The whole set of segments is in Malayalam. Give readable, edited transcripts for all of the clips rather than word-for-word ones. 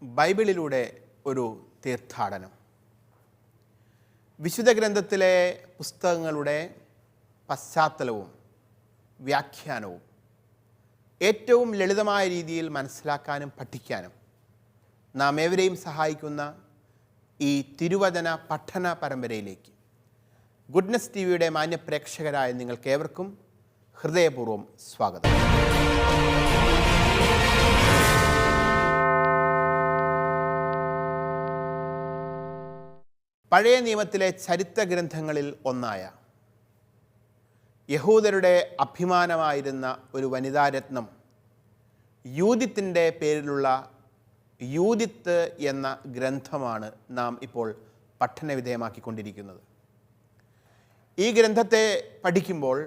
ബൈബിളിലൂടെ ഒരു തീർത്ഥാടനം. വിശുദ്ധ ഗ്രന്ഥത്തിലെ പുസ്തകങ്ങളുടെ പശ്ചാത്തലവും വ്യാഖ്യാനവും ഏറ്റവും ലളിതമായ രീതിയിൽ മനസ്സിലാക്കാനും പഠിക്കാനും നാം ഏവരെയും സഹായിക്കുന്ന ഈ തിരുവചന പഠന പരമ്പരയിലേക്ക് ഗുഡ്നസ് ടിവിയുടെ മാന്യപ്രേക്ഷകരായ നിങ്ങൾക്കേവർക്കും ഹൃദയപൂർവ്വം സ്വാഗതം. പഴയ നിയമത്തിലെ ചരിത്ര ഗ്രന്ഥങ്ങളിൽ ഒന്നായ യഹൂദരുടെ അഭിമാനമായിരുന്ന ഒരു വനിതാരത്നം യൂദിത്തിൻ്റെ പേരിലുള്ള യൂദിത്ത് എന്ന ഗ്രന്ഥമാണ് നാം ഇപ്പോൾ പഠനവിധേയമാക്കിക്കൊണ്ടിരിക്കുന്നത്. ഈ ഗ്രന്ഥത്തെ പഠിക്കുമ്പോൾ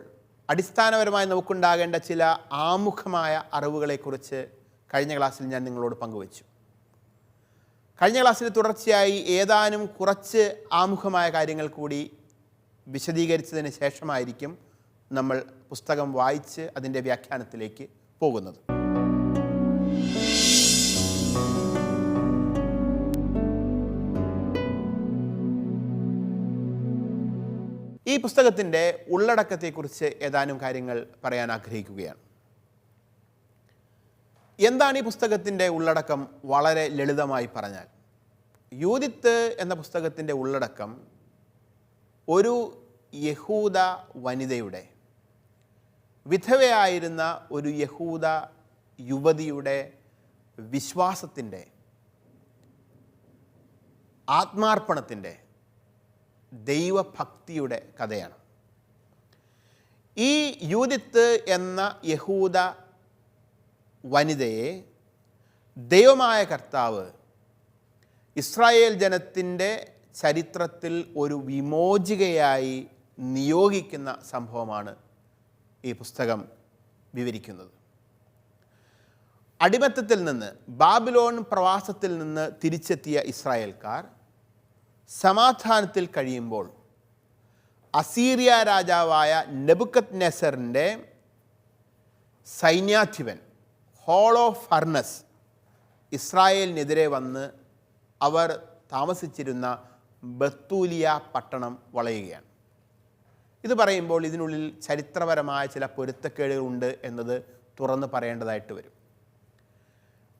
അടിസ്ഥാനപരമായി നമുക്കുണ്ടാകേണ്ട ചില ആമുഖമായ അറിവുകളെക്കുറിച്ച് കഴിഞ്ഞ ക്ലാസ്സിൽ ഞാൻ നിങ്ങളോട് പങ്കുവച്ചു. കഴിഞ്ഞ ക്ലാസ്സിൽ തുടർച്ചയായി ഏതാനും കുറച്ച് ആമുഖമായ കാര്യങ്ങൾ കൂടി വിശദീകരിച്ചതിന് ശേഷമായിരിക്കും നമ്മൾ പുസ്തകം വായിച്ച് അതിൻ്റെ വ്യാഖ്യാനത്തിലേക്ക് പോകുന്നത്. ഈ പുസ്തകത്തിൻ്റെ ഉള്ളടക്കത്തെക്കുറിച്ച് ഏതാനും കാര്യങ്ങൾ പറയാൻ ആഗ്രഹിക്കുകയാണ്. എന്താണ് ഈ പുസ്തകത്തിൻ്റെ ഉള്ളടക്കം? വളരെ ലളിതമായി പറഞ്ഞാൽ, യൂദിത്ത് എന്ന പുസ്തകത്തിൻ്റെ ഉള്ളടക്കം ഒരു യഹൂദ വനിതയുടെ, വിധവയായിരുന്ന ഒരു യഹൂദ യുവതിയുടെ വിശ്വാസത്തിൻ്റെ, ആത്മാർപ്പണത്തിൻ്റെ, ദൈവഭക്തിയുടെ കഥയാണ്. ഈ യൂദിത്ത് എന്ന യഹൂദ വനിതയെ ദൈവമായ കർത്താവ് ഇസ്രായേൽ ജനത്തിൻ്റെ ചരിത്രത്തിൽ ഒരു വിമോചികയായി നിയോഗിക്കുന്ന സംഭവമാണ് ഈ പുസ്തകം വിവരിക്കുന്നത്. അടിമത്തത്തിൽ നിന്ന്, ബാബിലോൺ പ്രവാസത്തിൽ നിന്ന് തിരിച്ചെത്തിയ ഇസ്രായേൽക്കാർ സമാധാനത്തിൽ കഴിയുമ്പോൾ അസീറിയ രാജാവായ നെബുക്കദ്നെസറിൻ്റെ സൈന്യാധിപൻ ഹോളോഫർണസ് ഇസ്രായേലിനെതിരെ വന്ന് അവർ താമസിച്ചിരുന്ന ബത്തൂലിയ പട്ടണം വളയുകയാണ്. ഇത് പറയുമ്പോൾ ഇതിനുള്ളിൽ ചരിത്രപരമായ ചില പൊരുത്തക്കേടുകളുണ്ട് എന്നത് തുറന്ന് പറയേണ്ടതായിട്ട് വരും.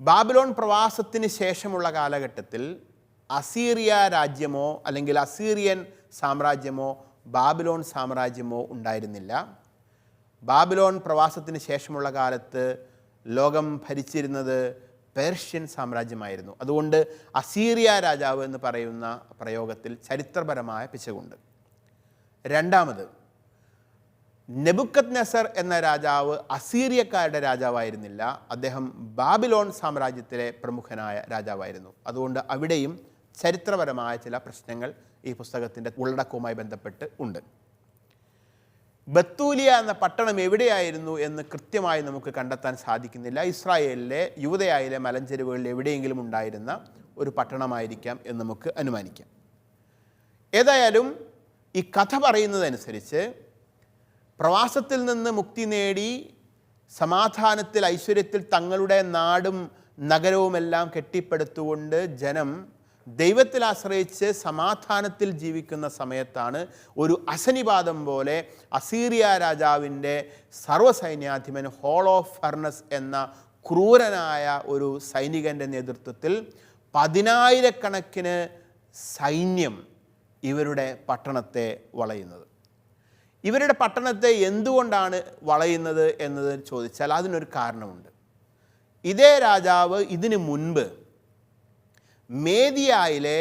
ബാബിലോൺ പ്രവാസത്തിന് ശേഷമുള്ള കാലഘട്ടത്തിൽ അസീറിയ രാജ്യമോ അല്ലെങ്കിൽ അസീറിയൻ സാമ്രാജ്യമോ ബാബിലോൺ സാമ്രാജ്യമോ ഉണ്ടായിരുന്നില്ല. ബാബിലോൺ പ്രവാസത്തിന് ശേഷമുള്ള കാലത്ത് ലോകം ഭരിച്ചിരുന്നത് പേർഷ്യൻ സാമ്രാജ്യമായിരുന്നു. അതുകൊണ്ട് അസീറിയ രാജാവ് എന്ന് പറയുന്ന പ്രയോഗത്തിൽ ചരിത്രപരമായ പിശകുണ്ട്. രണ്ടാമത്, നെബുക്കദ്നെസർ എന്ന രാജാവ് അസീറിയക്കാരുടെ രാജാവായിരുന്നില്ല. അദ്ദേഹം ബാബിലോൺ സാമ്രാജ്യത്തിലെ പ്രമുഖനായ രാജാവായിരുന്നു. അതുകൊണ്ട് അവിടെയും ചരിത്രപരമായ ചില പ്രശ്നങ്ങൾ ഈ പുസ്തകത്തിൻ്റെ ഉള്ളടക്കവുമായി ബന്ധപ്പെട്ട് ഉണ്ട്. ബത്തൂലിയ എന്ന പട്ടണം എവിടെയായിരുന്നു എന്ന് കൃത്യമായി നമുക്ക് കണ്ടെത്താൻ സാധിക്കുന്നില്ല. ഇസ്രായേലിലെ യൂദയായിലെ മലഞ്ചെരുവുകളിൽ എവിടെയെങ്കിലും ഉണ്ടായിരുന്ന ഒരു പട്ടണമായിരിക്കാം എന്ന് നമുക്ക് അനുമാനിക്കാം. ഏതായാലും ഈ കഥ പറയുന്നതനുസരിച്ച് പ്രവാസത്തിൽ നിന്ന് മുക്തി നേടി സമാധാനത്തിൽ, ഐശ്വര്യത്തിൽ തങ്ങളുടെ നാടും നഗരവുമെല്ലാം കെട്ടിപ്പടുത്തുകൊണ്ട് ജനം ദൈവത്തിൽ ആശ്രയിച്ച് സമാധാനത്തിൽ ജീവിക്കുന്ന സമയത്താണ് ഒരു അശനിപാതം പോലെ അസീറിയ രാജാവിൻ്റെ സർവ്വസൈന്യാധിപൻ ഹോളോഫർണസ് എന്ന ക്രൂരനായ ഒരു സൈനികൻ്റെ നേതൃത്വത്തിൽ 10,000-കണക്കിന് സൈന്യം ഇവരുടെ പട്ടണത്തെ വളയുന്നത്. ഇവരുടെ പട്ടണത്തെ എന്തുകൊണ്ടാണ് വളയുന്നത് എന്നത് ചോദിച്ചാൽ അതിനൊരു കാരണമുണ്ട്. ഇതേ രാജാവ് ഇതിനു മുൻപ് മേദിയയിലെ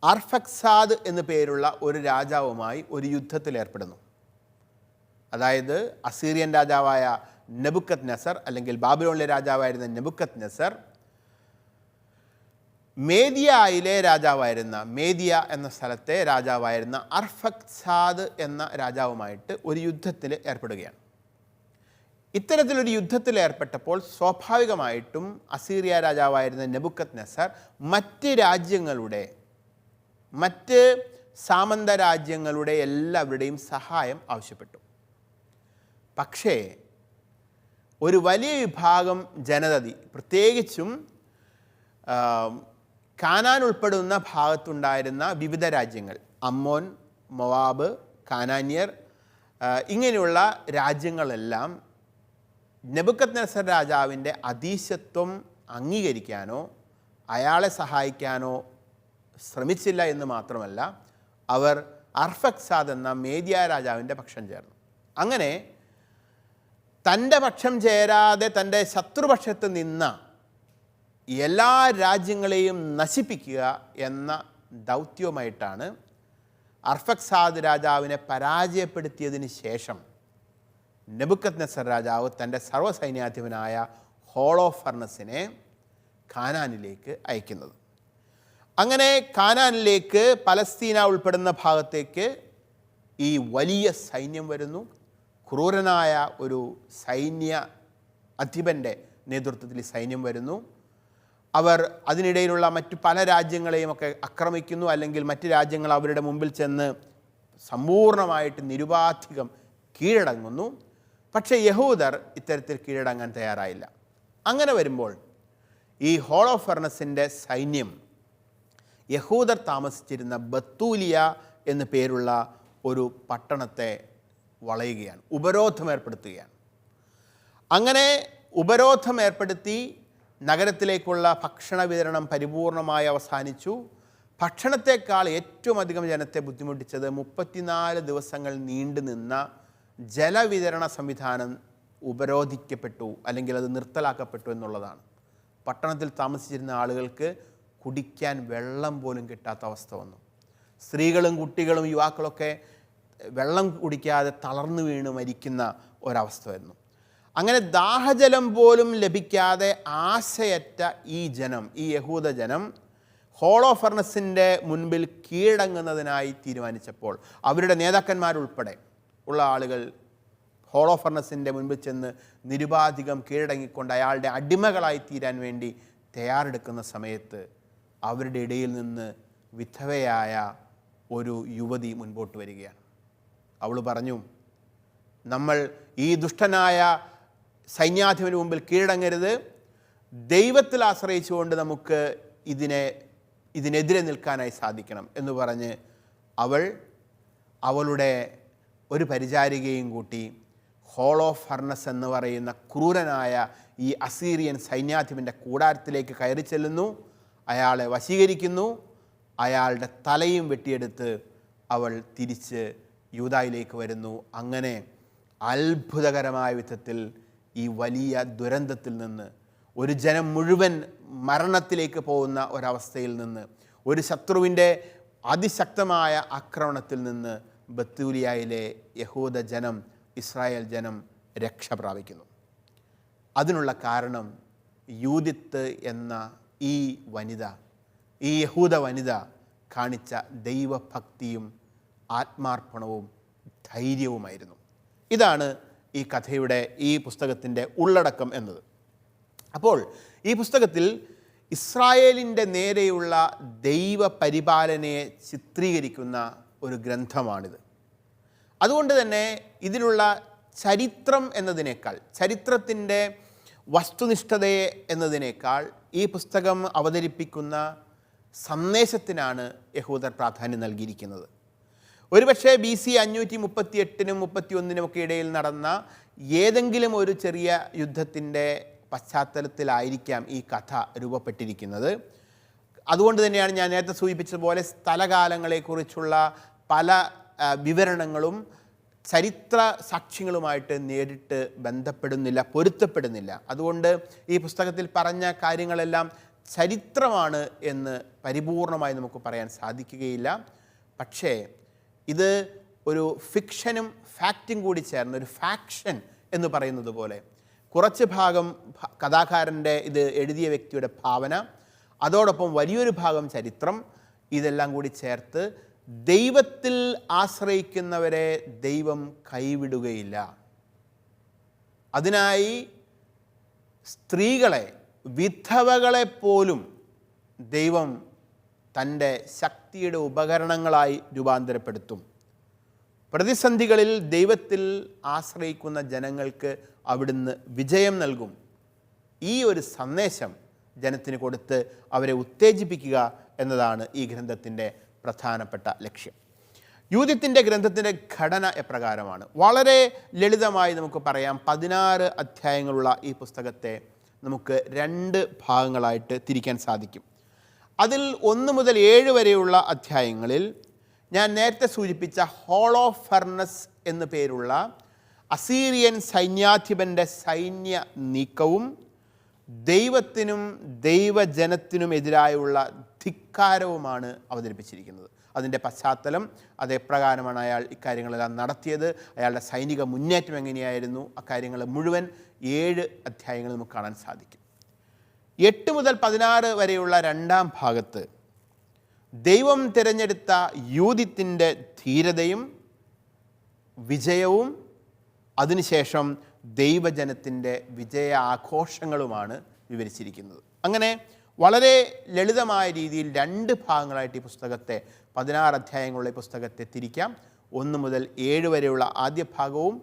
അർഫക്സാദ് എന്നു പേരുള്ള ഒരു രാജാവുമായി ഒരു യുദ്ധത്തിൽ ഏർപ്പെടുന്നു. അതായത് അസീറിയൻ രാജാവായ നെബുക്കദ്നെസർ അല്ലെങ്കിൽ ബാബിലോണിലെ രാജാവായിരുന്ന നെബുക്കദ്നെസർ മേദിയയിലെ രാജാവായിരുന്ന, മേദിയ എന്ന സ്ഥലത്തെ രാജാവായിരുന്ന അർഫക്സാദ് എന്ന രാജാവുമായിട്ട് ഒരു യുദ്ധത്തിൽ ഏർപ്പെടുകയാണ്. ഇത്തരത്തിലൊരു യുദ്ധത്തിൽ ഏർപ്പെട്ടപ്പോൾ സ്വാഭാവികമായിട്ടും അസീറിയ രാജാവായിരുന്ന നെബുക്കദ്നെസർ മറ്റ് സാമന്ത രാജ്യങ്ങളുടെ എല്ലാവരുടെയും സഹായം ആവശ്യപ്പെട്ടു. പക്ഷേ ഒരു വലിയ വിഭാഗം ജനത, പ്രത്യേകിച്ചും കാനാൻ ഉൾപ്പെടുന്ന ഭാഗത്തുണ്ടായിരുന്ന വിവിധ രാജ്യങ്ങൾ, അമ്മോൻ, മൊവാബ്, കാനാന്യർ, ഇങ്ങനെയുള്ള രാജ്യങ്ങളെല്ലാം നെബൂഖദ്നേസർ രാജാവിൻ്റെ അധീശത്വം അംഗീകരിക്കാനോ അയാളെ സഹായിക്കാനോ ശ്രമിച്ചില്ല എന്ന് മാത്രമല്ല, അവർ അർഫക്സാദ് എന്ന മേദ്യ രാജാവിൻ്റെ പക്ഷം ചേർന്നു. അങ്ങനെ തൻ്റെ പക്ഷം ചേരാതെ തൻ്റെ ശത്രുപക്ഷത്ത് നിന്ന എല്ലാ രാജ്യങ്ങളെയും നശിപ്പിക്കുക എന്ന ദൗത്യവുമായിട്ടാണ് അർഫക്സാദ് രാജാവിനെ പരാജയപ്പെടുത്തിയതിന് ശേഷം നെബൂഖദ്നേസർ രാജാവ് തൻ്റെ സർവ്വസൈന്യാധിപനായ ഹോളോഫർണസിനെ കാനാനിലേക്ക് അയക്കുന്നത്. അങ്ങനെ കാനാനിലേക്ക് പലസ്തീന ഉൾപ്പെടുന്ന ഭാഗത്തേക്ക് ഈ വലിയ സൈന്യം വരുന്നു. ക്രൂരനായ ഒരു സൈന്യ അധിപൻ്റെ നേതൃത്വത്തിൽ ഈ സൈന്യം വരുന്നു. അവർ അതിനിടയിലുള്ള മറ്റു പല രാജ്യങ്ങളെയും ഒക്കെ ആക്രമിക്കുന്നു, അല്ലെങ്കിൽ മറ്റ് രാജ്യങ്ങൾ അവരുടെ മുമ്പിൽ ചെന്ന് സമ്പൂർണ്ണമായിട്ട് നിരുപാധികം കീഴടങ്ങുന്നു. പക്ഷേ യഹൂദർ ഇത്തരത്തിൽ കീഴടങ്ങാൻ തയ്യാറായില്ല. അങ്ങനെ വരുമ്പോൾ ഈ ഹോളോഫർണസിൻ്റെ സൈന്യം യഹൂദർ താമസിച്ചിരുന്ന ബത്തൂലിയ എന്നു പേരുള്ള ഒരു പട്ടണത്തെ വളയുകയാണ്, ഉപരോധം ഏർപ്പെടുത്തുകയാണ്. അങ്ങനെ ഉപരോധം ഏർപ്പെടുത്തി നഗരത്തിലേക്കുള്ള ഭക്ഷണ വിതരണം പരിപൂർണമായി അവസാനിച്ചു. ഭക്ഷണത്തെക്കാൾ ഏറ്റവും അധികം ജനത്തെ ബുദ്ധിമുട്ടിച്ചത് 34 ദിവസങ്ങൾ നീണ്ടു നിന്ന ജലവിതരണ സംവിധാനം ഉപരോധിക്കപ്പെട്ടു, അല്ലെങ്കിൽ അത് നിർത്തലാക്കപ്പെട്ടു എന്നുള്ളതാണ്. പട്ടണത്തിൽ താമസിച്ചിരുന്ന ആളുകൾക്ക് കുടിക്കാൻ വെള്ളം പോലും കിട്ടാത്ത അവസ്ഥ വന്നു. സ്ത്രീകളും കുട്ടികളും യുവാക്കളൊക്കെ വെള്ളം കുടിക്കാതെ തളർന്നു വീണ് മരിക്കുന്ന ഒരവസ്ഥ വരുന്നു. അങ്ങനെ ദാഹജലം പോലും ലഭിക്കാതെ ആശയറ്റ ഈ ജനം, ഈ യഹൂദ ജനം ഹോളോഫർണസിൻ്റെ മുൻപിൽ കീഴടങ്ങുന്നതിനായി തീരുമാനിച്ചപ്പോൾ അവരുടെ നേതാക്കന്മാരുൾപ്പെടെ ഉള്ള ആളുകൾ ഹോളോഫർണസിൻ്റെ മുൻപിൽ ചെന്ന് നിരുപാധികം കീഴടങ്ങിക്കൊണ്ട് അയാളുടെ അടിമകളായി തീരാൻ വേണ്ടി തയ്യാറെടുക്കുന്ന സമയത്ത് അവരുടെ ഇടയിൽ നിന്ന് വിധവയായ ഒരു യുവതി മുൻപോട്ട് വരികയാണ്. അവൾ പറഞ്ഞു, നമ്മൾ ഈ ദുഷ്ടനായ സൈന്യാധിപന് മുമ്പിൽ കീഴടങ്ങരുത്, ദൈവത്തിൽ ആശ്രയിച്ചുകൊണ്ട് നമുക്ക് ഇതിനെതിരെ നിൽക്കാനായി സാധിക്കണം എന്ന് പറഞ്ഞ് അവളുടെ ഒരു പരിചാരികയും കൂട്ടി ഹോളോഫർണസ് എന്ന് പറയുന്ന ക്രൂരനായ ഈ അസീറിയൻ സൈന്യാധിപൻ്റെ കൂടാരത്തിലേക്ക് കയറി ചെല്ലുന്നു. അയാളെ വശീകരിക്കുന്നു. അയാളുടെ തലയും വെട്ടിയെടുത്ത് അവൾ തിരിച്ച് യൂദായിലേക്ക് വരുന്നു. അങ്ങനെ അത്ഭുതകരമായ വിധത്തിൽ ഈ വലിയ ദുരന്തത്തിൽ നിന്ന്, ഒരു ജനം മുഴുവൻ മരണത്തിലേക്ക് പോകുന്ന ഒരവസ്ഥയിൽ നിന്ന്, ഒരു ശത്രുവിൻ്റെ അതിശക്തമായ ആക്രമണത്തിൽ നിന്ന് ബത്തൂലിയയിലെ യഹൂദ ജനം, ഇസ്രായേൽ ജനം രക്ഷ പ്രാപിക്കുന്നു. അതിനുള്ള കാരണം യൂദിത്ത് എന്ന ഈ വനിത, ഈ യഹൂദ വനിത കാണിച്ച ദൈവഭക്തിയും ആത്മാർപ്പണവും ധൈര്യവുമായിരുന്നു. ഇതാണ് ഈ കഥയുടെ, ഈ പുസ്തകത്തിൻ്റെ ഉള്ളടക്കം എന്നത്. അപ്പോൾ ഈ പുസ്തകത്തിൽ ഇസ്രായേലിൻ്റെ നേരെയുള്ള ദൈവപരിപാലനയെ ചിത്രീകരിക്കുന്ന ഒരു ഗ്രന്ഥമാണിത്. അതുകൊണ്ട് തന്നെ ഇതിലുള്ള ചരിത്രം എന്നതിനേക്കാൾ, ചരിത്രത്തിൻ്റെ വസ്തുനിഷ്ഠതയെ എന്നതിനേക്കാൾ ഈ പുസ്തകം അവതരിപ്പിക്കുന്ന സന്ദേശത്തിനാണ് യഹൂദർ പ്രാധാന്യം നൽകിയിരിക്കുന്നത്. ഒരുപക്ഷെ BC 538-നും 31-നും ഒക്കെ ഇടയിൽ നടന്ന ഏതെങ്കിലും ഒരു ചെറിയ യുദ്ധത്തിൻ്റെ പശ്ചാത്തലത്തിലായിരിക്കാം ഈ കഥ രൂപപ്പെട്ടിരിക്കുന്നത്. അതുകൊണ്ട് തന്നെയാണ് ഞാൻ നേരത്തെ സൂചിപ്പിച്ചതുപോലെ സ്ഥലകാലങ്ങളെക്കുറിച്ചുള്ള പല വിവരണങ്ങളും ചരിത്ര സാക്ഷ്യങ്ങളുമായിട്ട് നേരിട്ട് ബന്ധപ്പെടുന്നില്ല, പൊരുത്തപ്പെടുന്നില്ല. അതുകൊണ്ട് ഈ പുസ്തകത്തിൽ പറഞ്ഞ കാര്യങ്ങളെല്ലാം ചരിത്രമാണ് എന്ന് പരിപൂർണമായി നമുക്ക് പറയാൻ സാധിക്കുകയില്ല. പക്ഷേ ഇത് ഒരു ഫിക്ഷനും ഫാക്റ്റും കൂടി ചേർന്ന ഒരു ഫാക്ഷൻ എന്ന് പറയുന്നത് പോലെ കുറച്ച് ഭാഗം കഥാകാരൻ്റെ, ഇത് എഴുതിയ വ്യക്തിയുടെ ഭാവന, അതോടൊപ്പം വലിയൊരു ഭാഗം ചരിത്രം, ഇതെല്ലാം കൂടി ചേർത്ത് ദൈവത്തിൽ ആശ്രയിക്കുന്നവരെ ദൈവം കൈവിടുകയില്ല. അതിനായി സ്ത്രീകളെ, വിധവകളെപ്പോലും ദൈവം തൻ്റെ ശക്തിയുടെ ഉപകരണങ്ങളായി രൂപാന്തരപ്പെടുത്തും. പ്രതിസന്ധികളിൽ ദൈവത്തിൽ ആശ്രയിക്കുന്ന ജനങ്ങൾക്ക് അവിടുന്ന് വിജയം നൽകും. ഈ ഒരു സന്ദേശം ജനത്തിന് കൊടുത്ത് അവരെ ഉത്തേജിപ്പിക്കുക എന്നതാണ് ഈ ഗ്രന്ഥത്തിൻ്റെ പ്രധാനപ്പെട്ട ലക്ഷ്യം. യൂതിത്തിൻ്റെ ഗ്രന്ഥത്തിൻ്റെ ഘടന എപ്രകാരമാണ്? വളരെ ലളിതമായി നമുക്ക് പറയാം. 16 അധ്യായങ്ങളുള്ള ഈ പുസ്തകത്തെ നമുക്ക് 2 ഭാഗങ്ങളായിട്ട് തിരിക്കാൻ സാധിക്കും. അതിൽ 1 മുതൽ 7 വരെയുള്ള അധ്യായങ്ങളിൽ ഞാൻ നേരത്തെ സൂചിപ്പിച്ച ഹോളോഫർണസ് എന്നു പേരുള്ള അസീറിയൻ സൈന്യാധിപൻ്റെ സൈന്യ നീക്കവും ദൈവത്തിനും ദൈവജനത്തിനും എതിരായുള്ള ധിക്കാരവുമാണ് അവതരിപ്പിച്ചിരിക്കുന്നത്. അതിൻ്റെ പശ്ചാത്തലം അതെപ്രകാരമാണ് അയാൾ ഇക്കാര്യങ്ങളെല്ലാം നടത്തിയത്, അയാളുടെ സൈനിക മുന്നേറ്റം എങ്ങനെയായിരുന്നു, അക്കാര്യങ്ങൾ മുഴുവൻ 7 അധ്യായങ്ങൾ നമുക്ക് കാണാൻ സാധിക്കും. 8 മുതൽ 16 വരെയുള്ള 2-ാം ഭാഗത്ത് ദൈവം തിരഞ്ഞെടുത്ത യൂതിത്തിൻ്റെ ധീരതയും വിജയവും അതിനുശേഷം ദൈവജനത്തിൻ്റെ വിജയ ആഘോഷങ്ങളുമാണ് വിവരിച്ചിരിക്കുന്നത്. അങ്ങനെ വളരെ ലളിതമായ രീതിയിൽ 2 ഭാഗങ്ങളായിട്ട് ഈ പുസ്തകത്തെ 16 അധ്യായങ്ങളുള്ള ഈ പുസ്തകത്തെ തിരിക്കാം. 1 മുതൽ 7 വരെയുള്ള ആദ്യ ഭാഗവും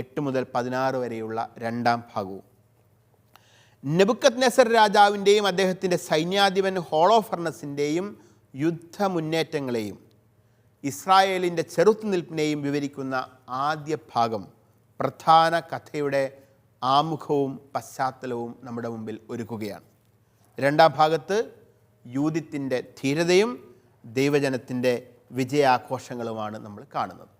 8 മുതൽ 16 വരെയുള്ള 2-ാം ഭാഗവും. നെബുക്കദ്നെസർ രാജാവിൻ്റെയും അദ്ദേഹത്തിൻ്റെ സൈന്യാധിപൻ ഹോളോഫർണസിൻ്റെയും യുദ്ധമുന്നേറ്റങ്ങളെയും ഇസ്രായേലിൻ്റെ ചെറുത്തുനിൽപ്പിനെയും വിവരിക്കുന്ന ആദ്യ ഭാഗം പ്രധാന കഥയുടെ ആമുഖവും പശ്ചാത്തലവും നമ്മുടെ മുമ്പിൽ ഒരുക്കുകയാണ്. 2-ാം ഭാഗത്ത് യൂതിത്തിൻ്റെ ധീരതയും ദൈവജനത്തിൻ്റെ വിജയാഘോഷങ്ങളുമാണ് നമ്മൾ കാണുന്നത്.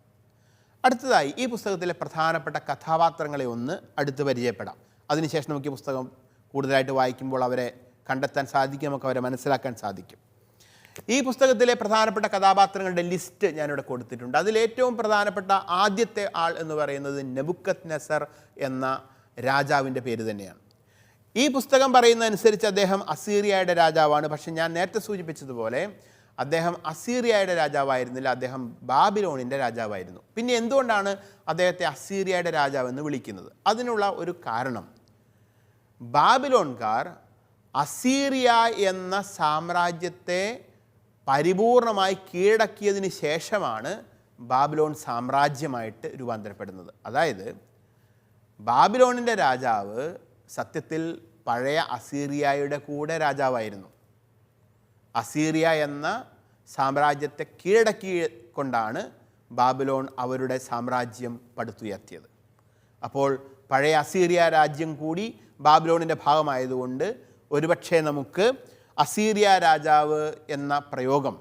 അടുത്തതായി ഈ പുസ്തകത്തിലെ പ്രധാനപ്പെട്ട കഥാപാത്രങ്ങളെ ഒന്ന് അടുത്ത് പരിചയപ്പെടാം. അതിനുശേഷം നമുക്ക് ഈ പുസ്തകം കൂടുതലായിട്ട് വായിക്കുമ്പോൾ അവരെ കണ്ടെത്താൻ സാധിക്കും, നമുക്ക് അവരെ മനസ്സിലാക്കാൻ സാധിക്കും. ഈ പുസ്തകത്തിലെ പ്രധാനപ്പെട്ട കഥാപാത്രങ്ങളുടെ ലിസ്റ്റ് ഞാനിവിടെ കൊടുത്തിട്ടുണ്ട്. അതിലേറ്റവും പ്രധാനപ്പെട്ട ആദ്യത്തെ ആൾ എന്ന് പറയുന്നത് നെബുക്കദ്നെസർ എന്ന രാജാവിൻ്റെ പേര് തന്നെയാണ്. ഈ പുസ്തകം പറയുന്നതനുസരിച്ച് അദ്ദേഹം അസീറിയയുടെ രാജാവാണ്. പക്ഷെ ഞാൻ നേരത്തെ സൂചിപ്പിച്ചതുപോലെ അദ്ദേഹം അസീറിയയുടെ രാജാവായിരുന്നില്ല, അദ്ദേഹം ബാബിലോണിൻ്റെ രാജാവായിരുന്നു. പിന്നെ എന്തുകൊണ്ടാണ് അദ്ദേഹത്തെ അസീറിയയുടെ രാജാവെന്ന് വിളിക്കുന്നത്? അതിനുള്ള ഒരു കാരണം, ബാബിലോൺകാർ അസീറിയ എന്ന സാമ്രാജ്യത്തെ പരിപൂർണമായി കീഴടക്കിയതിന് ശേഷമാണ് ബാബിലോൺ സാമ്രാജ്യമായിട്ട് രൂപാന്തരപ്പെടുന്നത്. അതായത് ബാബിലോണിൻ്റെ രാജാവ് സത്യത്തിൽ പഴയ അസീറിയയുടെ കൂടെ രാജാവായിരുന്നു. അസീറിയ എന്ന സാമ്രാജ്യത്തെ കീഴടക്കിക്കൊണ്ടാണ് ബാബിലോൺ അവരുടെ സാമ്രാജ്യം പടുത്തുയർത്തിയത്. അപ്പോൾ പഴയ അസീറിയ രാജ്യം കൂടി ബാബിലോണിൻ്റെ ഭാഗമായതുകൊണ്ട് ഒരുപക്ഷെ നമുക്ക് അസീറിയ രാജാവ് എന്ന പ്രയോഗം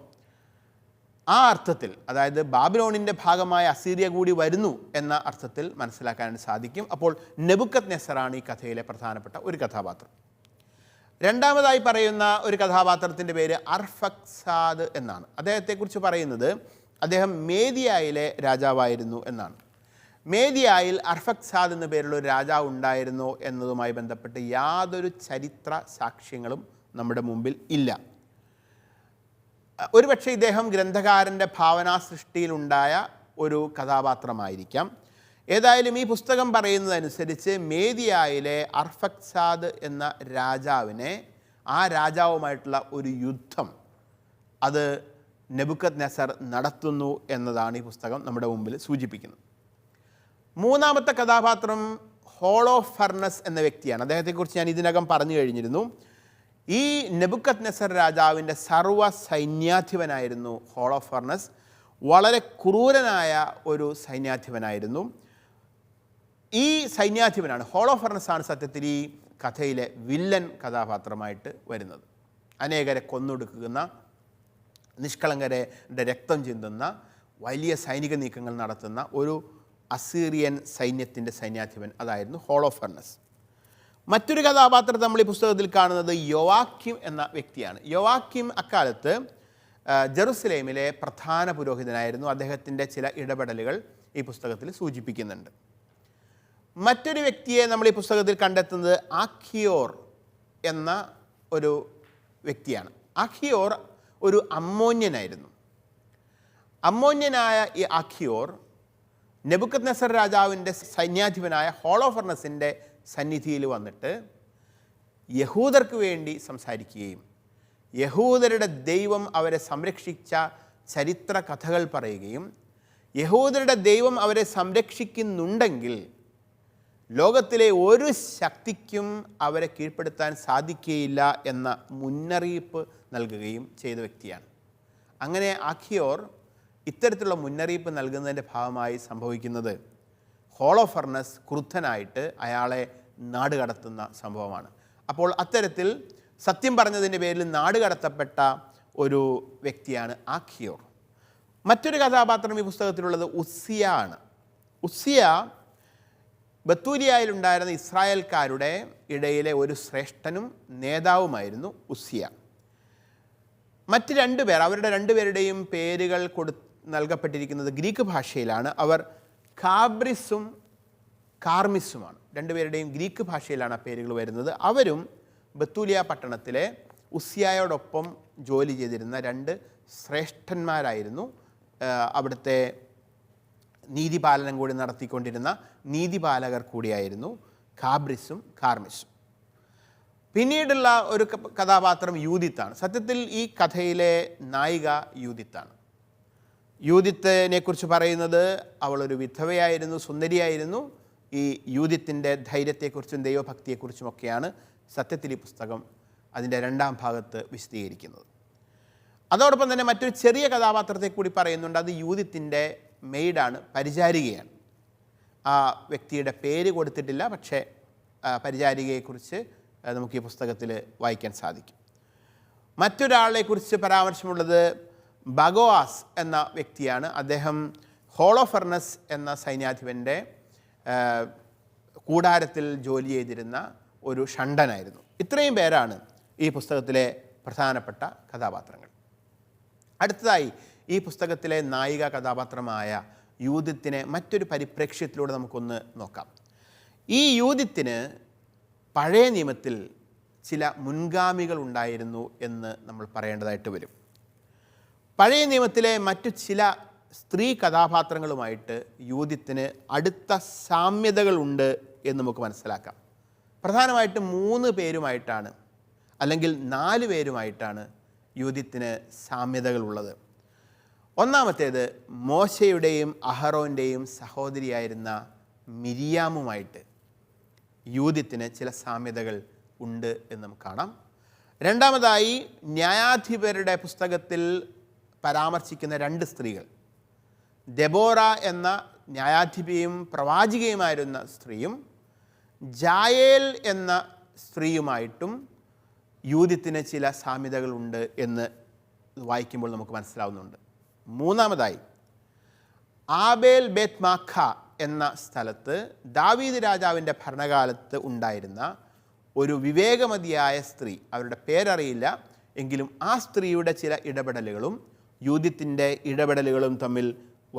ആ അർത്ഥത്തിൽ, അതായത് ബാബിലോണിൻ്റെ ഭാഗമായ അസീറിയ കൂടി വരുന്നു എന്ന അർത്ഥത്തിൽ മനസ്സിലാക്കാൻ സാധിക്കും. അപ്പോൾ നെബുക്കദ്നെസറാണ് ഈ കഥയിലെ പ്രധാനപ്പെട്ട ഒരു കഥാപാത്രം. രണ്ടാമതായി പറയുന്ന ഒരു കഥാപാത്രത്തിൻ്റെ പേര് അർഫക്സാദ് എന്നാണ്. അദ്ദേഹത്തെക്കുറിച്ച് പറയുന്നത് അദ്ദേഹം മേദിയയിലെ രാജാവായിരുന്നു എന്നാണ്. മേദിയയിൽ അർഫക്സാദ് എന്ന പേരുള്ള ഒരു രാജാവ് ഉണ്ടായിരുന്നോ എന്നതുമായി ബന്ധപ്പെട്ട് യാതൊരു ചരിത്ര സാക്ഷ്യങ്ങളും നമ്മുടെ മുമ്പിൽ ഇല്ല. ഒരുപക്ഷെ ഇദ്ദേഹം ഗ്രന്ഥകാരൻ്റെ ഭാവനാ സൃഷ്ടിയിലുണ്ടായ ഒരു കഥാപാത്രമായിരിക്കാം. ഏതായാലും ഈ പുസ്തകം പറയുന്നതനുസരിച്ച് മേദിയയിലെ അർഫക്സാദ് എന്ന രാജാവിനെ, ആ രാജാവുമായിട്ടുള്ള ഒരു യുദ്ധം അത് നെബുക്കദ്നെസർ നടത്തുന്നു എന്നതാണ് ഈ പുസ്തകം നമ്മുടെ മുമ്പിൽ സൂചിപ്പിക്കുന്നത്. മൂന്നാമത്തെ കഥാപാത്രം ഹോളോഫർണസ് എന്ന വ്യക്തിയാണ്. അദ്ദേഹത്തെക്കുറിച്ച് ഞാൻ ഇതിനകം പറഞ്ഞു കഴിഞ്ഞിരുന്നു. ഈ നെബുക്കദ്നെസർ രാജാവിൻ്റെ സർവ്വ സൈന്യാധിപനായിരുന്നു ഹോളോഫർണസ്. വളരെ ക്രൂരനായ ഒരു സൈന്യാധിപനായിരുന്നു. ഈ സൈന്യാധിപനാണ്, ഹോളോഫർണസാണ് സത്യത്തിൽ ഈ കഥയിലെ വില്ലൻ കഥാപാത്രമായിട്ട് വരുന്നത്. അനേകരെ കൊന്നൊടുക്കുന്ന, നിഷ്കളങ്കരുടെ രക്തം ചിന്തുന്ന, വലിയ സൈനിക നീക്കങ്ങൾ നടത്തുന്ന ഒരു അസീറിയൻ സൈന്യത്തിൻ്റെ സൈന്യാധിപൻ അതായിരുന്നു ഹോളോഫർണസ്. മറ്റൊരു കഥാപാത്രത്തെ നമ്മൾ ഈ പുസ്തകത്തിൽ കാണുന്നത് യോവാക്യം എന്ന വ്യക്തിയാണ്. യോവാക്യം അക്കാലത്ത് ജെറുസലേമിലെ പ്രധാന പുരോഹിതനായിരുന്നു. അദ്ദേഹത്തിൻ്റെ ചില ഇടപെടലുകൾ ഈ പുസ്തകത്തിൽ സൂചിപ്പിക്കുന്നുണ്ട്. മറ്റൊരു വ്യക്തിയെ നമ്മൾ ഈ പുസ്തകത്തിൽ കണ്ടെത്തുന്നത് ആഖിയോർ എന്ന ഒരു വ്യക്തിയാണ്. ആഖിയോർ ഒരു അമ്മോന്യനായിരുന്നു. അമ്മോന്യനായ ഈ ആഖിയോർ നെബുക്കദ്നെസർ രാജാവിൻ്റെ സൈന്യാധിപനായ ഹോളോഫർണസിൻ്റെ സന്നിധിയിൽ വന്നിട്ട് യഹൂദർക്ക് വേണ്ടി സംസാരിക്കുകയും യഹൂദരുടെ ദൈവം അവരെ സംരക്ഷിച്ച ചരിത്ര കഥകൾ പറയുകയും യഹൂദരുടെ ദൈവം അവരെ സംരക്ഷിക്കുന്നുണ്ടെങ്കിൽ ലോകത്തിലെ ഒരു ശക്തിക്കും അവരെ കീഴ്പ്പെടുത്താൻ സാധിക്കുകയില്ല എന്ന മുന്നറിയിപ്പ് നൽകുകയും ചെയ്ത വ്യക്തിയാണ്. അങ്ങനെ അഖിയോർ ഇത്തരത്തിലുള്ള മുന്നറിയിപ്പ് നൽകുന്നതിൻ്റെ ഭാഗമായി സംഭവിക്കുന്നത് ഹോളോഫർണസ് ക്രുദ്ധനായിട്ട് അയാളെ നാട് കടത്തുന്ന സംഭവമാണ്. അപ്പോൾ അത്തരത്തിൽ സത്യം പറഞ്ഞതിൻ്റെ പേരിൽ നാട് കടത്തപ്പെട്ട ഒരു വ്യക്തിയാണ് ആഖിയോർ. മറ്റൊരു കഥാപാത്രം ഈ പുസ്തകത്തിലുള്ളത് ഉസ്സിയ ആണ്. ഉസ്സിയ ബത്തൂരിയയിലുണ്ടായിരുന്ന ഇസ്രായേൽക്കാരുടെ ഇടയിലെ ഒരു ശ്രേഷ്ഠനും നേതാവുമായിരുന്നു ഉസ്സിയ. മറ്റ് രണ്ടുപേർ, അവരുടെ രണ്ടുപേരുടെയും പേരുകൾ നൽകപ്പെട്ടിരിക്കുന്നത് ഗ്രീക്ക് ഭാഷയിലാണ്. അവർ കാബ്രിസും കാർമിസുമാണ്. രണ്ടുപേരുടെയും ഗ്രീക്ക് ഭാഷയിലാണ് ആ പേരുകൾ വരുന്നത്. അവരും ബത്തൂലിയ പട്ടണത്തിലെ ഉസ്സിയായോടൊപ്പം ജോലി ചെയ്തിരുന്ന രണ്ട് ശ്രേഷ്ഠന്മാരായിരുന്നു. അവിടുത്തെ നീതിപാലനം കൂടി നടത്തിക്കൊണ്ടിരുന്ന നീതിപാലകർ കൂടിയായിരുന്നു കാബ്രിസും കാർമിസും. പിന്നീടുള്ള ഒരു കഥാപാത്രം യൂദിത്താണ്. സത്യത്തിൽ ഈ കഥയിലെ നായിക യൂദിത്താണ്. യൂദിത്തിനെ കുറിച്ച് പറയുന്നത് അവളൊരു വിധവയായിരുന്നു, സുന്ദരിയായിരുന്നു. ഈ യൂദിത്തിൻ്റെ ധൈര്യത്തെക്കുറിച്ചും ദൈവഭക്തിയെക്കുറിച്ചുമൊക്കെയാണ് സത്യത്തിൽ ഈ പുസ്തകം അതിൻ്റെ രണ്ടാം ഭാഗത്ത് വിശദീകരിക്കുന്നത്. അതോടൊപ്പം തന്നെ മറ്റൊരു ചെറിയ കഥാപാത്രത്തെ കൂടി പറയുന്നുണ്ട്. അത് യൂദിത്തിൻ്റെ മെയ്ഡാണ്, പരിചാരികയാണ്. ആ വ്യക്തിയുടെ പേര് കൊടുത്തിട്ടില്ല, പക്ഷേ പരിചാരികയെക്കുറിച്ച് നമുക്ക് ഈ പുസ്തകത്തിൽ വായിക്കാൻ സാധിക്കും. മറ്റൊരാളെക്കുറിച്ച് പരാമർശമുള്ളത് ബഗോവാസ് എന്ന വ്യക്തിയാണ്. അദ്ദേഹം ഹോളോഫർണസ് എന്ന സൈന്യാധിപൻ്റെ കൂടാരത്തിൽ ജോലി ചെയ്തിരുന്ന ഒരു ഷണ്ടനായിരുന്നു. ഇത്രയും പേരാണ് ഈ പുസ്തകത്തിലെ പ്രധാനപ്പെട്ട കഥാപാത്രങ്ങൾ. അടുത്തതായി ഈ പുസ്തകത്തിലെ നായിക കഥാപാത്രമായ യൂദിത്തിനെ മറ്റൊരു പരിപ്രേക്ഷ്യത്തിലൂടെ നമുക്കൊന്ന് നോക്കാം. ഈ യൂദിത്തിന് പഴയ നിയമത്തിൽ ചില മുൻഗാമികൾ ഉണ്ടായിരുന്നു എന്ന് നമ്മൾ പറയേണ്ടതായിട്ട് വരും. പഴയ നിയമത്തിലെ മറ്റു ചില സ്ത്രീ കഥാപാത്രങ്ങളുമായിട്ട് യൂദിത്തിന് അടുത്ത സാമ്യതകളുണ്ട് എന്ന് നമുക്ക് മനസ്സിലാക്കാം. പ്രധാനമായിട്ട് 3 പേരുമായിട്ടാണ്, അല്ലെങ്കിൽ 4 പേരുമായിട്ടാണ് യൂദിത്തിന് സാമ്യതകളുള്ളത്. ഒന്നാമത്തേത് മോശയുടെയും അഹറോൻ്റെയും സഹോദരിയായിരുന്ന മിരിയാമുമായിട്ട് യൂദിത്തിന് ചില സാമ്യതകൾ ഉണ്ട് എന്ന് നമുക്ക് കാണാം. രണ്ടാമതായി ന്യായാധിപരുടെ പുസ്തകത്തിൽ പരാമർശിക്കുന്ന 2 സ്ത്രീകൾ, ദെബോറ എന്ന ന്യായാധിപയും പ്രവാചികയുമായിരുന്ന സ്ത്രീയും ജായേൽ എന്ന സ്ത്രീയുമായിട്ടും യൂദിത്തിന് ചില സാമ്യതകളുണ്ട് എന്ന് വായിക്കുമ്പോൾ നമുക്ക് മനസ്സിലാവുന്നുണ്ട്. മൂന്നാമതായി ആബേൽ ബേത് മാഖ എന്ന സ്ഥലത്ത് ദാവീദ് രാജാവിൻ്റെ ഭരണകാലത്ത് ഉണ്ടായിരുന്ന ഒരു വിവേകമതിയായ സ്ത്രീ, അവരുടെ പേരറിയില്ല എങ്കിലും ആ സ്ത്രീയുടെ ചില ഇടപെടലുകളും യൂദിത്തിൻ്റെ ഇടപെടലുകളും തമ്മിൽ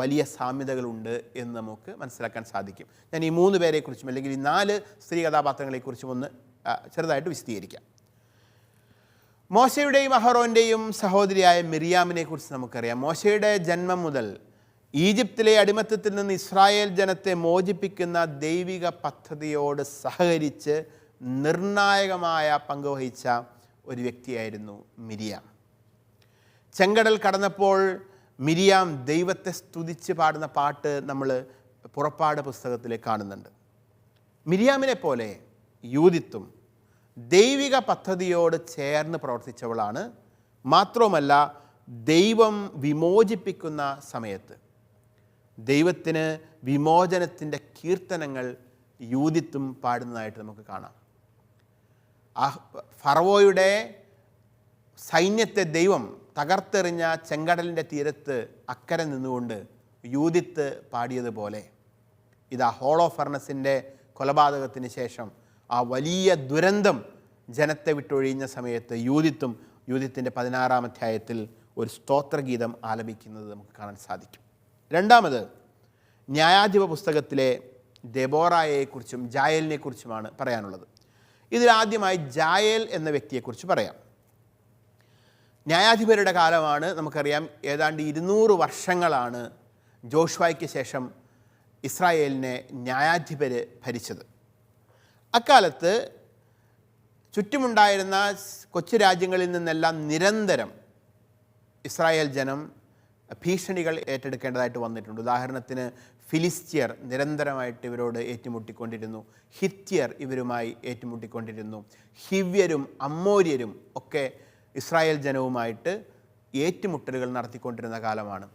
വലിയ സാമ്യതകളുണ്ട് എന്ന് നമുക്ക് മനസ്സിലാക്കാൻ സാധിക്കും. ഞാൻ ഈ 3 പേരെക്കുറിച്ചും അല്ലെങ്കിൽ ഈ 4 സ്ത്രീ കഥാപാത്രങ്ങളെക്കുറിച്ചും ഒന്ന് ചെറുതായിട്ട് വിശദീകരിക്കാം. മോശയുടെയും അഹറോൻ്റെയും സഹോദരിയായ മിരിയാമിനെ കുറിച്ച് നമുക്കറിയാം. മോശയുടെ ജന്മം മുതൽ ഈജിപ്തിലെ അടിമത്തത്തിൽ നിന്ന് ഇസ്രായേൽ ജനത്തെ മോചിപ്പിക്കുന്ന ദൈവിക പദ്ധതിയോട് സഹകരിച്ച് നിർണായകമായ പങ്കുവഹിച്ച ഒരു വ്യക്തിയായിരുന്നു മിരിയാം. ചെങ്കടൽ കടന്നപ്പോൾ മിരിയാം ദൈവത്തെ സ്തുതിച്ച് പാടുന്ന പാട്ട് നമ്മൾ പുറപ്പാട് പുസ്തകത്തിൽ കാണുന്നുണ്ട്. മിരിയാമിനെ പോലെ യൂദിത്തും ദൈവിക പദ്ധതിയോട് ചേർന്ന് പ്രവർത്തിച്ചവളാണ്. മാത്രവുമല്ല, ദൈവം വിമോചിപ്പിക്കുന്ന സമയത്ത് ദൈവത്തിന് വിമോചനത്തിൻ്റെ കീർത്തനങ്ങൾ യൂദിത്തും പാടുന്നതായിട്ട് നമുക്ക് കാണാം. ഫറവോയുടെ സൈന്യത്തെ ദൈവം തകർത്തെറിഞ്ഞ ചെങ്കടലിൻ്റെ തീരത്ത് അക്കരെ നിന്നുകൊണ്ട് യൂദിത്ത് പാടിയതുപോലെ ഇതാ ഹോളോഫർണസിൻ്റെ കൊലപാതകത്തിന് ശേഷം ആ വലിയ ദുരന്തം ജനത്തെ വിട്ടൊഴിഞ്ഞ സമയത്ത് യൂദിത്തിൻ്റെ 16-ാം അധ്യായത്തിൽ ഒരു സ്തോത്രഗീതം ആലപിക്കുന്നത് നമുക്ക് കാണാൻ സാധിക്കും. രണ്ടാമത് ന്യായാധിപ പുസ്തകത്തിലെ ദെബോറായെക്കുറിച്ചും ജായേലിനെക്കുറിച്ചുമാണ് പറയാനുള്ളത്. ഇതിലാദ്യമായി ജായേൽ എന്ന വ്യക്തിയെക്കുറിച്ച് പറയാം. ന്യായാധിപരുടെ കാലമാണ്, നമുക്കറിയാം. ഏതാണ്ട് 200 വർഷങ്ങളാണ് ജോഷുവയ്ക്ക് ശേഷം ഇസ്രായേലിനെ ന്യായാധിപർ ഭരിച്ചത്. അക്കാലത്ത് ചുറ്റുമുണ്ടായിരുന്ന കൊച്ചു രാജ്യങ്ങളിൽ നിന്നെല്ലാം നിരന്തരം ഇസ്രായേൽ ജനം ഭീഷണികൾ ഏറ്റെടുക്കേണ്ടതായിട്ട് വന്നിട്ടുണ്ട്. ഉദാഹരണത്തിന് ഫിലിസ്ത്യർ നിരന്തരമായിട്ട് ഇവരോട് ഏറ്റുമുട്ടിക്കൊണ്ടിരുന്നു, ഹിത്യർ ഇവരുമായി ഏറ്റുമുട്ടിക്കൊണ്ടിരുന്നു, ഹിവ്യരും അമ്മോര്യരും ഒക്കെ ഇസ്രായേൽ ജനവുമായിട്ട് ഏറ്റുമുട്ടലുകൾ നടത്തിക്കൊണ്ടിരുന്ന കാലമാണ്.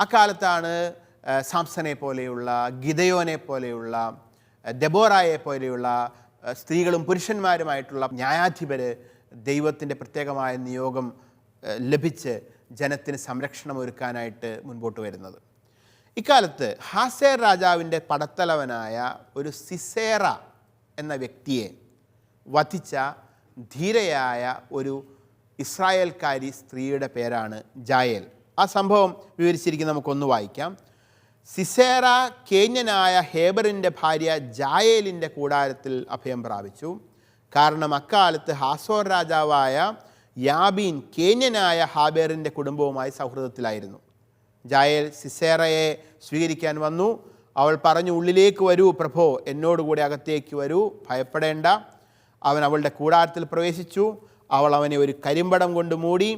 അക്കാലത്താണ് സാംസനെ പോലെയുള്ള, ഗിദയോനെ പോലെയുള്ള, ദെബോറായെ പോലെയുള്ള സ്ത്രീകളും പുരുഷന്മാരുമായിട്ടുള്ള ന്യായാധിപർ ദൈവത്തിൻ്റെ പ്രത്യേകമായ നിയോഗം ലഭിച്ച് ജനത്തിന് സംരക്ഷണം ഒരുക്കാനായിട്ട് മുൻപോട്ട് വരുന്നത്. ഇക്കാലത്ത് ഹാസേർ രാജാവിൻ്റെ പടത്തലവനായ ഒരു സിസേറ എന്ന വ്യക്തിയെ വധിച്ച ധീരയായ ഒരു ഇസ്രായേൽക്കാരി സ്ത്രീയുടെ പേരാണ് ജായേൽ. ആ സംഭവം വിവരിച്ചിരിക്കുന്ന നമുക്കൊന്ന് വായിക്കാം. സിസേറ കേന്യനായ ഹേബറിൻ്റെ ഭാര്യ ജായേലിൻ്റെ കൂടാരത്തിൽ അഭയം പ്രാപിച്ചു. കാരണം അക്കാലത്ത് ഹാസോർ രാജാവായ യാബീൻ കേന്യനായ ഹാബേറിൻ്റെ കുടുംബവുമായി സൗഹൃദത്തിലായിരുന്നു. ജായേൽ സിസേറയെ സ്വീകരിക്കാൻ വന്നു. അവൾ പറഞ്ഞു, ഉള്ളിലേക്ക് വരൂ പ്രഭോ, എന്നോടുകൂടി അകത്തേക്ക് വരൂ, ഭയപ്പെടേണ്ട. അവൻ അവളുടെ കൂടാരത്തിൽ പ്രവേശിച്ചു. അവൾ അവനെ ഒരു കരിമ്പടം കൊണ്ട് മൂടി.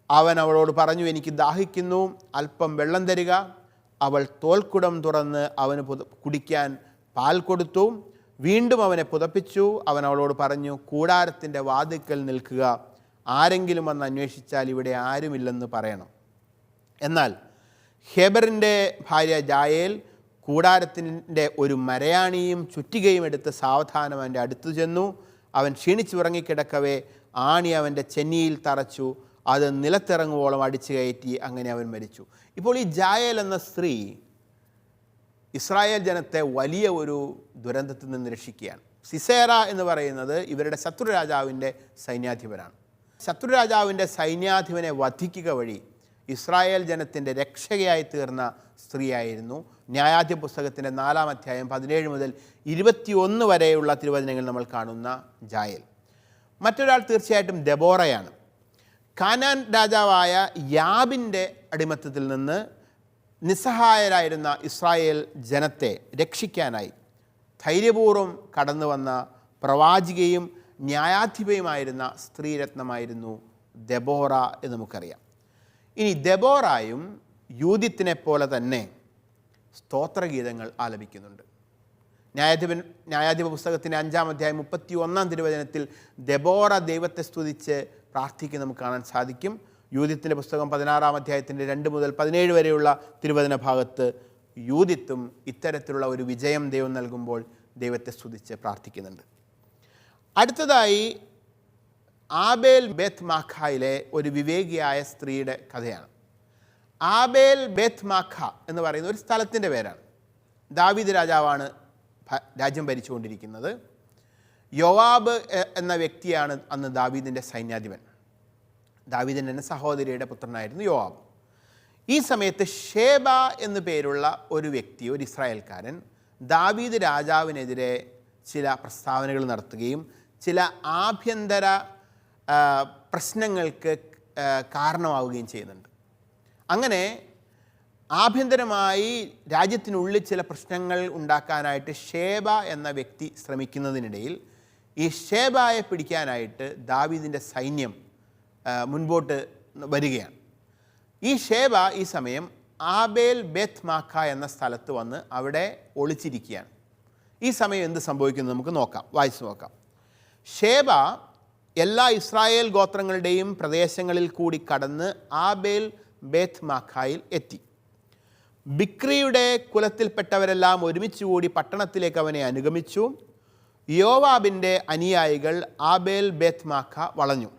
അവൻ അവളോട് പറഞ്ഞു, എനിക്ക് ദാഹിക്കുന്നു, അല്പം വെള്ളം തരിക. അവൾ തോൽക്കുടം തുറന്ന് അവന് കുടിക്കാൻ പാൽ കൊടുത്തു. വീണ്ടും അവനെ പുതപ്പിച്ചു. അവൻ അവളോട് പറഞ്ഞു, കൂടാരത്തിൻ്റെ വാതിൽക്കൽ നിൽക്കുക, ആരെങ്കിലും വന്ന് അന്വേഷിച്ചാൽ ഇവിടെ ആരുമില്ലെന്ന് പറയണം. എന്നാൽ ഹേബറിൻ്റെ ഭാര്യ ജായേൽ കൂടാരത്തിൻ്റെ ഒരു മരയാണിയും ചുറ്റികയും എടുത്ത് സാവധാനം അവൻ്റെ അടുത്തു ചെന്നു. അവൻ ക്ഷീണിച്ചുറങ്ങിക്കിടക്കവേ ആണി അവൻ്റെ ചെന്നിയിൽ തറച്ചു. അത് നിലത്തിറങ്ങുവോളം അടിച്ചു കയറ്റി. അങ്ങനെ അവൻ മരിച്ചു. ഇപ്പോൾ ഈ ജായേൽ എന്ന സ്ത്രീ ഇസ്രായേൽ ജനത്തെ വലിയ ഒരു ദുരന്തത്തിൽ നിന്ന് രക്ഷിക്കുകയാണ്. സിസേറ എന്ന് പറയുന്നത് ഇവരുടെ ശത്രുരാജാവിൻ്റെ സൈന്യാധിപനാണ്. ശത്രുരാജാവിൻ്റെ സൈന്യാധിപനെ വധിക്കുക വഴി ഇസ്രായേൽ ജനത്തിൻ്റെ രക്ഷകയായി തീർന്ന സ്ത്രീയായിരുന്നു. ന്യായാധിപ പുസ്തകത്തിൻ്റെ 4-ാം അധ്യായം 17 മുതൽ 21 വരെയുള്ള തിരുവചനങ്ങൾ നമ്മൾ കാണുന്ന ജായേൽ. മറ്റൊരാൾ തീർച്ചയായിട്ടും ദെബോറയാണ്. കാനാൻ രാജാവായ യാബിൻ്റെ അടിമത്തത്തിൽ നിന്ന് നിസ്സഹായരായിരുന്ന ഇസ്രായേൽ ജനത്തെ രക്ഷിക്കാനായി ധൈര്യപൂർവ്വം കടന്നു വന്ന പ്രവാചികയും ന്യായാധിപയുമായിരുന്ന സ്ത്രീരത്നമായിരുന്നു ദെബോറ എന്ന് നമുക്കറിയാം. ഇനി ദെബോറായും യൂദിത്തിനെ പോലെ തന്നെ സ്തോത്രഗീതങ്ങൾ ആലപിക്കുന്നുണ്ട്. ന്യായാധിപ പുസ്തകത്തിൻ്റെ 5-ാം അധ്യായം 31-ാം തിരുവചനത്തിൽ ദെബോറ ദൈവത്തെ സ്തുതിച്ച് പ്രാർത്ഥിക്കുന്ന നമുക്ക് കാണാൻ സാധിക്കും. യൂദിത്തിൻ്റെ പുസ്തകം 16-ാം അധ്യായത്തിൻ്റെ 2 മുതൽ 17 വരെയുള്ള തിരുവചന ഭാഗത്ത് യൂദിത്തും ഇത്തരത്തിലുള്ള ഒരു വിജയം ദൈവം നൽകുമ്പോൾ ദൈവത്തെ സ്തുതിച്ച് പ്രാർത്ഥിക്കുന്നുണ്ട്. അടുത്തതായി ആബേൽ ബേത്ത് മാഖയിലെ ഒരു വിവേകിയായ സ്ത്രീയുടെ കഥയാണ്. ആബേൽ ബേത്ത് മാഖ എന്ന് പറയുന്ന ഒരു സ്ഥലത്തിൻ്റെ പേരാണ്. ദാവീദ് രാജാവാണ് രാജ്യം ഭരിച്ചുകൊണ്ടിരിക്കുന്നത്. യോവാബ് എന്ന വ്യക്തിയാണ് അന്ന് ദാവീദിൻ്റെ സൈന്യാധിപൻ. ദാവീദിൻ്റെ തന്നെ സഹോദരിയുടെ പുത്രനായിരുന്നു യോവാബ്. ഈ സമയത്ത് ഷേബ എന്നു പേരുള്ള ഒരു വ്യക്തി, ഒരു ഇസ്രായേൽക്കാരൻ, ദാവീദ് രാജാവിനെതിരെ ചില പ്രസ്താവനകൾ നടത്തുകയും ചില ആഭ്യന്തര പ്രശ്നങ്ങൾക്ക് കാരണമാവുകയും ചെയ്യുന്നുണ്ട്. അങ്ങനെ ആഭ്യന്തരമായി രാജ്യത്തിനുള്ളിൽ ചില പ്രശ്നങ്ങൾ ഉണ്ടാക്കാനായിട്ട് ഷേബ എന്ന വ്യക്തി ശ്രമിക്കുന്നതിനിടയിൽ ഈ ഷേബയെ പിടിക്കാനായിട്ട് ദാവീദിൻ്റെ സൈന്യം മുൻപോട്ട് വരികയാണ്. ഈ ഷേബ ഈ സമയം ആബേൽ ബേത്ത് മാഖ എന്ന സ്ഥലത്ത് വന്ന് അവിടെ ഒളിച്ചിരിക്കുകയാണ്. ഈ സമയം എന്ത് സംഭവിക്കുന്നു നമുക്ക് നോക്കാം, വായിച്ചു നോക്കാം. ഷേബ എല്ലാ ഇസ്രായേൽ ഗോത്രങ്ങളുടെയും പ്രദേശങ്ങളിൽ കൂടി കടന്ന് ആബേൽ ബേത്ത് മാഖയിൽ എത്തി. ബിക്രിയുടെ കുലത്തിൽപ്പെട്ടവരെല്ലാം ഒരുമിച്ചുകൂടി പട്ടണത്തിലേക്ക് അവനെ അനുഗമിച്ചു. യോവാബിൻ്റെ അനുയായികൾ ആബേൽ ബേത്ത് മാഖ വളഞ്ഞു.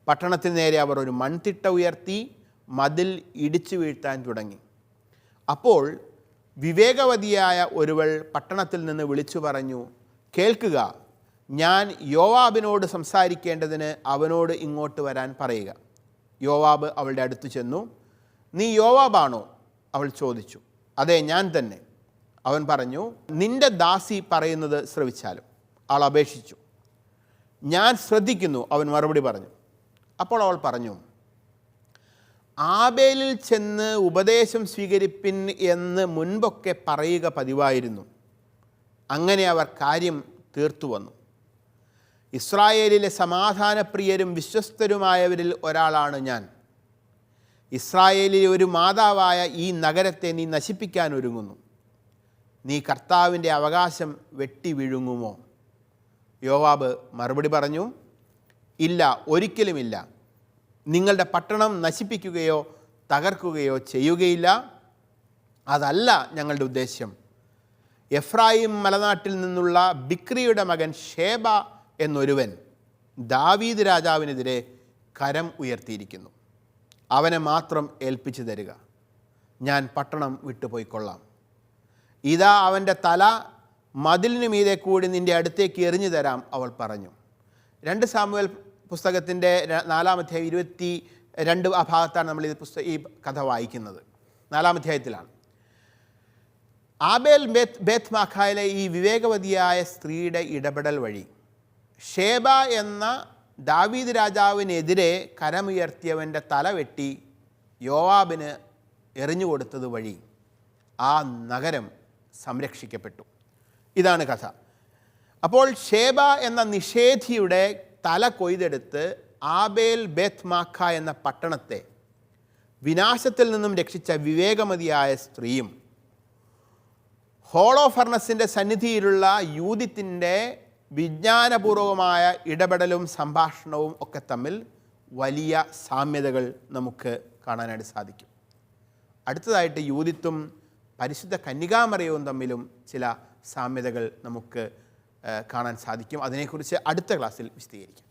പട്ടണത്തിന് നേരെ അവർ ഒരു മൺതിട്ട ഉയർത്തി മതിൽ ഇടിച്ചു വീഴ്ത്താൻ തുടങ്ങി. അപ്പോൾ വിവേകവതിയായ ഒരുവൾ പട്ടണത്തിൽ നിന്ന് വിളിച്ചു പറഞ്ഞു, കേൾക്കുക, ഞാൻ യോവാബിനോട് സംസാരിക്കേണ്ടതിന് അവനോട് ഇങ്ങോട്ട് വരാൻ പറയുക. യോവാബ് അവളുടെ അടുത്ത് ചെന്നു. നീ യോവാബാണോ? അവൾ ചോദിച്ചു. അതെ, ഞാൻ തന്നെ. അവൻ പറഞ്ഞു, നിന്റെ ദാസി പറയുന്നത് ശ്രവിച്ചാലും. അവൾ അപേക്ഷിച്ചു. ഞാൻ ശ്രദ്ധിക്കുന്നു, അവൻ മറുപടി പറഞ്ഞു. അപ്പോൾ അവൾ പറഞ്ഞു, ആബേലിൽ ചെന്ന് ഉപദേശം സ്വീകരിപ്പിൻ എന്ന് മുൻപൊക്കെ പറയുക പതിവായിരുന്നു. അങ്ങനെ അവർ കാര്യം തീർത്തു വന്നു. ഇസ്രായേലിലെ സമാധാനപ്രിയരും വിശ്വസ്തരുമായവരിൽ ഒരാളാണ് ഞാൻ. ഇസ്രായേലിലെ ഒരു മാതാവായ ഈ നഗരത്തെ നീ നശിപ്പിക്കാൻ ഒരുങ്ങുന്നു. നീ കർത്താവിൻ്റെ അവകാശം വെട്ടി വിഴുങ്ങുമോ? യോവാബ് മറുപടി പറഞ്ഞു, ഇല്ല, ഒരിക്കലുമില്ല. നിങ്ങളുടെ പട്ടണം നശിപ്പിക്കുകയോ തകർക്കുകയോ ചെയ്യുകയില്ല. അതല്ല ഞങ്ങളുടെ ഉദ്ദേശ്യം. എഫ്രായിം മലനാട്ടിൽ നിന്നുള്ള ബിക്രിയുടെ മകൻ ഷേബ എന്നൊരുവൻ ദാവീദ് രാജാവിനെതിരെ കരം ഉയർത്തിയിരിക്കുന്നു. അവനെ മാത്രം ഏൽപ്പിച്ചു തരിക, ഞാൻ പട്ടണം വിട്ടുപോയിക്കൊള്ളാം. ഇതാ അവൻ്റെ തല മതിലിനു മീതെ കൂടി നിൻ്റെ അടുത്തേക്ക് എറിഞ്ഞു തരാം, അവൾ പറഞ്ഞു. 2 സാമുവേൽ പുസ്തകത്തിൻ്റെ 4-ാം അധ്യായം 22 ആ ഭാഗത്താണ് നമ്മൾ ഈ കഥ വായിക്കുന്നത്. 4-ാം അധ്യായത്തിലാണ്. ആബേൽ ബേത്ത് മാഖായിലെ ഈ വിവേകവതിയായ സ്ത്രീയുടെ ഇടപെടൽ വഴി ഷേബ എന്ന ദാവീദ് രാജാവിനെതിരെ കരമുയർത്തിയവൻ്റെ തല വെട്ടി യോവാബിന് എറിഞ്ഞുകൊടുത്തത് വഴി ആ നഗരം സംരക്ഷിക്കപ്പെട്ടു. ഇതാണ് കഥ. അപ്പോൾ ഷേബ എന്ന നിഷേധിയുടെ തല കൊയ്തെടുത്ത് ആബേൽ ബേത്ത് മാഖ എന്ന പട്ടണത്തെ വിനാശത്തിൽ നിന്നും രക്ഷിച്ച വിവേകമതിയായ സ്ത്രീയും ഹോളോ ഫർണസിൻ്റെ സന്നിധിയിലുള്ള യൂതിത്തിൻ്റെ വിജ്ഞാനപൂർവമായ ഇടപെടലും സംഭാഷണവും ഒക്കെ തമ്മിൽ വലിയ സാമ്യതകൾ നമുക്ക് കാണാനായിട്ട് സാധിക്കും. അടുത്തതായിട്ട് യൂതിത്തും പരിശുദ്ധ കന്യകാമറിയവും തമ്മിലും ചില സാമ്യതകൾ നമുക്ക് കാണാൻ സാധിക്കും. അതിനെക്കുറിച്ച് അടുത്ത ക്ലാസ്സിൽ വിശദീകരിക്കാം.